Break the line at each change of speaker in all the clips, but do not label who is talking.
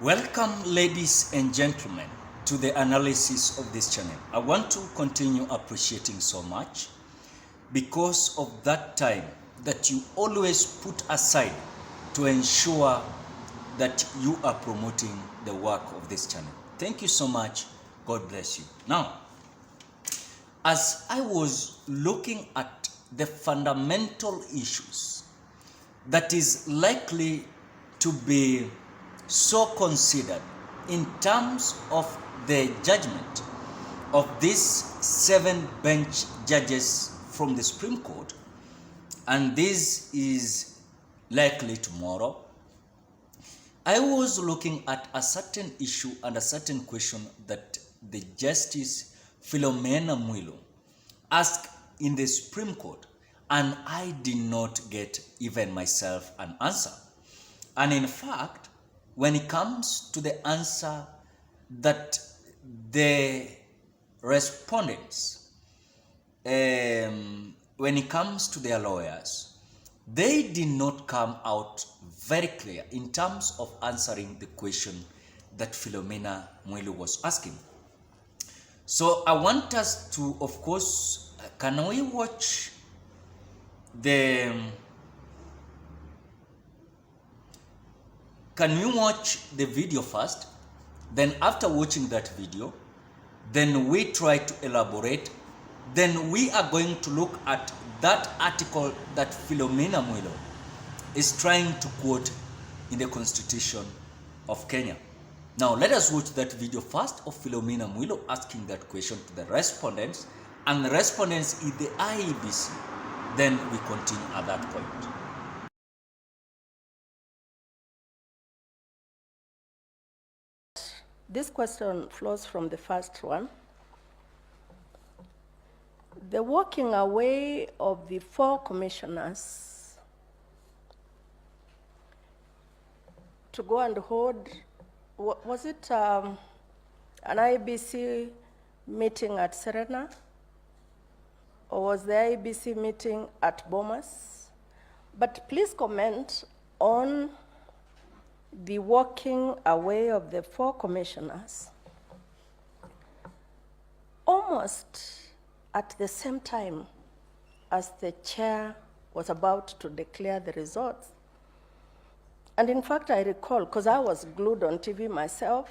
Welcome, ladies and gentlemen, to the analysis of this channel. I want to continue appreciating so much because of that time that you always put aside to ensure that you are promoting the work of this channel. Thank you so much. God bless you. Now, as I was looking at the fundamental issues that is likely to be so considered in terms of the judgment of these 7 bench judges from the Supreme Court, and this is likely tomorrow, I was looking at a certain issue and a certain question that the Justice Philomena Mwilu asked in the Supreme Court, and I did not get even myself an answer. And in fact, when it comes to the answer that the respondents, when it comes to their lawyers, they did not come out very clear in terms of answering the question that Philomena Mwilu was asking. So I want us to, of course, can we watch the video first? Then after watching that video, then we try to elaborate. Then we are going to look at that article that Philomena Mwilu is trying to quote in the Constitution of Kenya. Now let us watch that video first of Philomena Mwilu asking that question to the respondents, and the respondents is the IEBC. Then we continue at that point.
This question flows from the first one. The walking away of the 4 commissioners to go and hold, was it an IBC meeting at Serena? Or was the IBC meeting at Bomas? But please comment on the walking away of the 4 commissioners almost at the same time as the chair was about to declare the results. And in fact, I recall, because I was glued on TV myself,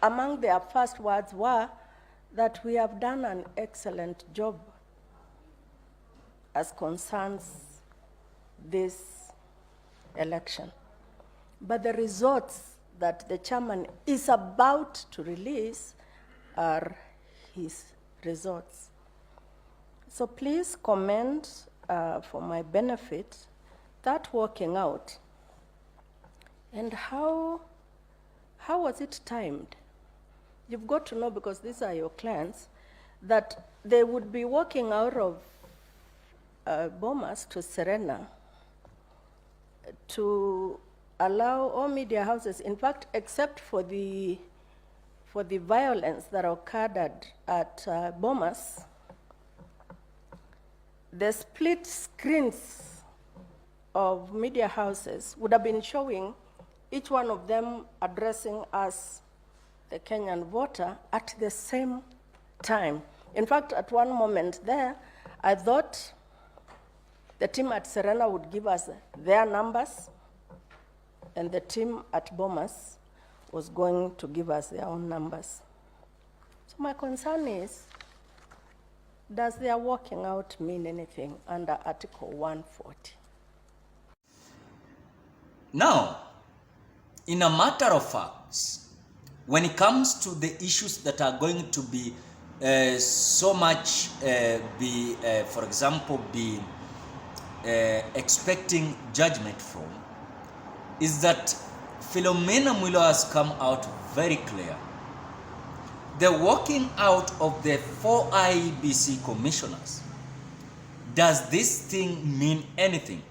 among their first words were that we have done an excellent job as concerns this election. But the results that the chairman is about to release are his results. So please comment for my benefit that working out, and how was it timed? You've got to know, because these are your clients, that they would be walking out of Bomas to Serena to allow all media houses, in fact, except for the violence that occurred at Bomas, the split screens of media houses would have been showing each one of them addressing us, the Kenyan voter, at the same time. In fact, at one moment there, I thought the team at Serena would give us their numbers, and the team at Bomas was going to give us their own numbers. So my concern is, does their walking out mean anything under Article 140?
Now, in a matter of facts, when it comes to the issues that are going to be so much for example, expecting judgment from, is that Philomena Mwilu has come out very clear. The walking out of the 4 IEBC commissioners, does this thing mean anything?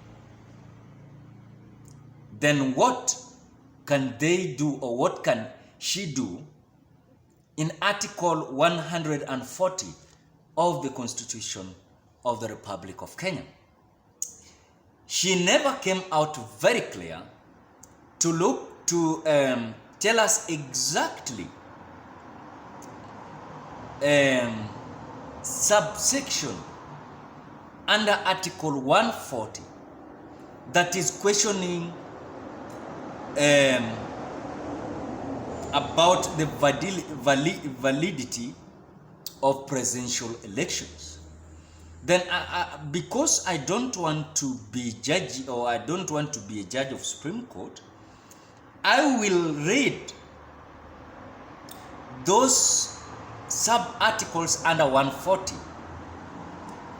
Then what can they do, or what can she do in Article 140 of the Constitution of the Republic of Kenya? She never came out very clear to look to tell us exactly subsection under Article 140 that is questioning about the validity of presidential elections. Then because I don't want to be judge, or I don't want to be a judge of Supreme Court, I will read those sub-articles under 140.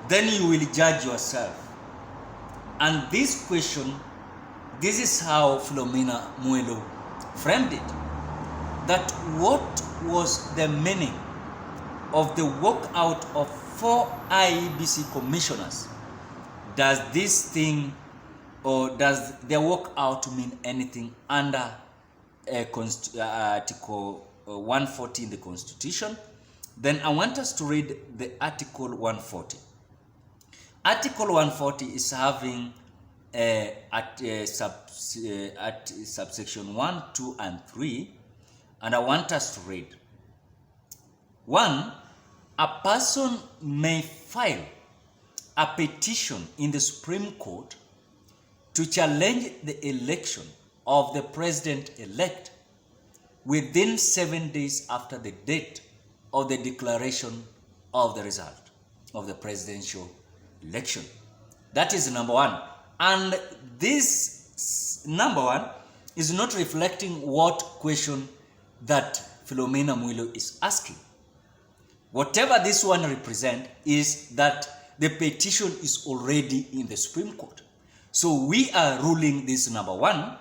Then you will judge yourself. And this question, this is how Philomena Mwilu framed it. That what was the meaning of the walkout of 4 IEBC commissioners? Does this thing, or does the walkout mean anything under Article 140 in the Constitution? Then I want us to read the Article 140. Article 140 is having at subsection 1, 2, and 3, and I want us to read. 1. A person may file a petition in the Supreme Court to challenge the election of the president-elect within 7 days after the date of the declaration of the result of the presidential election. That is number 1. And this number 1 is not reflecting what question that Philomena Mwilu is asking. Whatever this one represents is that the petition is already in the Supreme Court. So we are ruling this number 1,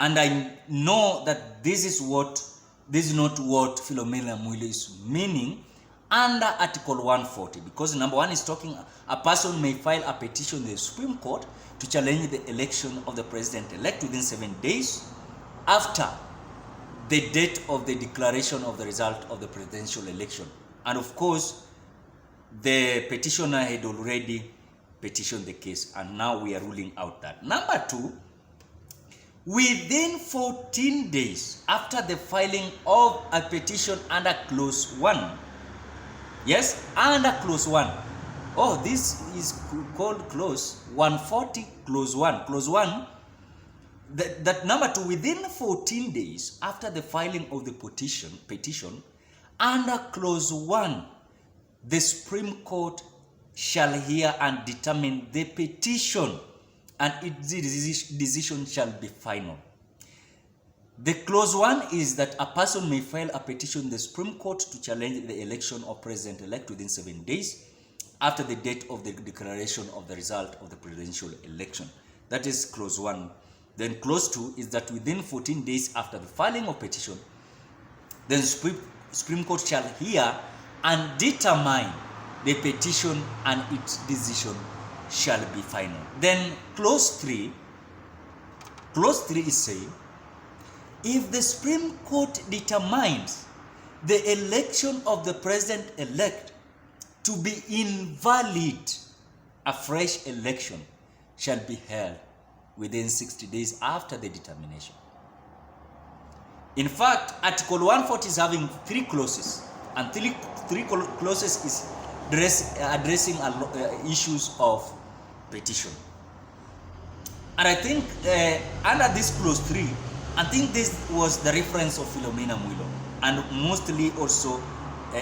and I know that this is not what Philomena Mwilu is meaning under Article 140, because number 1 is talking a person may file a petition in the Supreme Court to challenge the election of the president-elect within 7 days after the date of the declaration of the result of the presidential election. And of course, the petitioner had already petitioned the case, and now we are ruling out that. Number 2, within 14 days after the filing of a petition under Clause 1, yes, under Clause 1. Oh, this is called Clause 140, Clause 1. Clause 1, that number 2, within 14 days after the filing of the petition, under Clause 1, the Supreme Court shall hear and determine the petition, and its decision shall be final. The Clause 1 is that a person may file a petition in the Supreme Court to challenge the election of president-elect within 7 days after the date of the declaration of the result of the presidential election. That is Clause 1. Then Clause 2 is that within 14 days after the filing of petition, the Supreme Court shall hear and determine the petition, and its decision shall be final. Then Clause 3 is saying, if the Supreme Court determines the election of the president-elect to be invalid, a fresh election shall be held within 60 days after the determination. In fact, Article 140 is having 3 clauses, and 3 clauses is addressing issues of petition. And I think under this Clause 3, I think this was the reference of Philomena Mwilu, and mostly also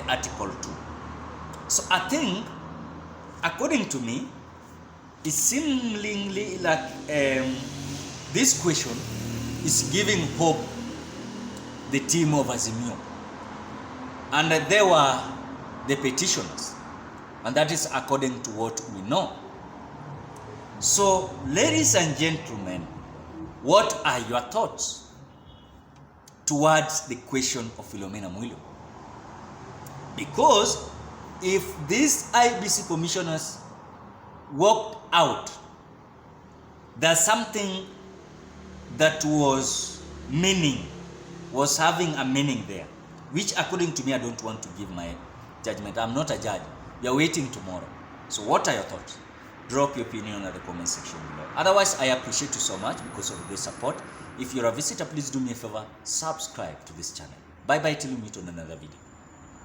Article 2. So I think, according to me, it's seemingly like this question is giving hope the team of Azimio. And they were the petitioners, and that is according to what we know. So, ladies and gentlemen, what are your thoughts towards the question of Philomena Mwilu? Because if these IBC commissioners walked out, there's something that was having a meaning there, which according to me, I don't want to give my judgment. I'm not a judge. We are waiting tomorrow. So what are your thoughts? drop your opinion at the comment section below. Otherwise, I appreciate you so much because of the support. If you're a visitor, please do me a favor, subscribe to this channel. Bye bye till we meet on another video.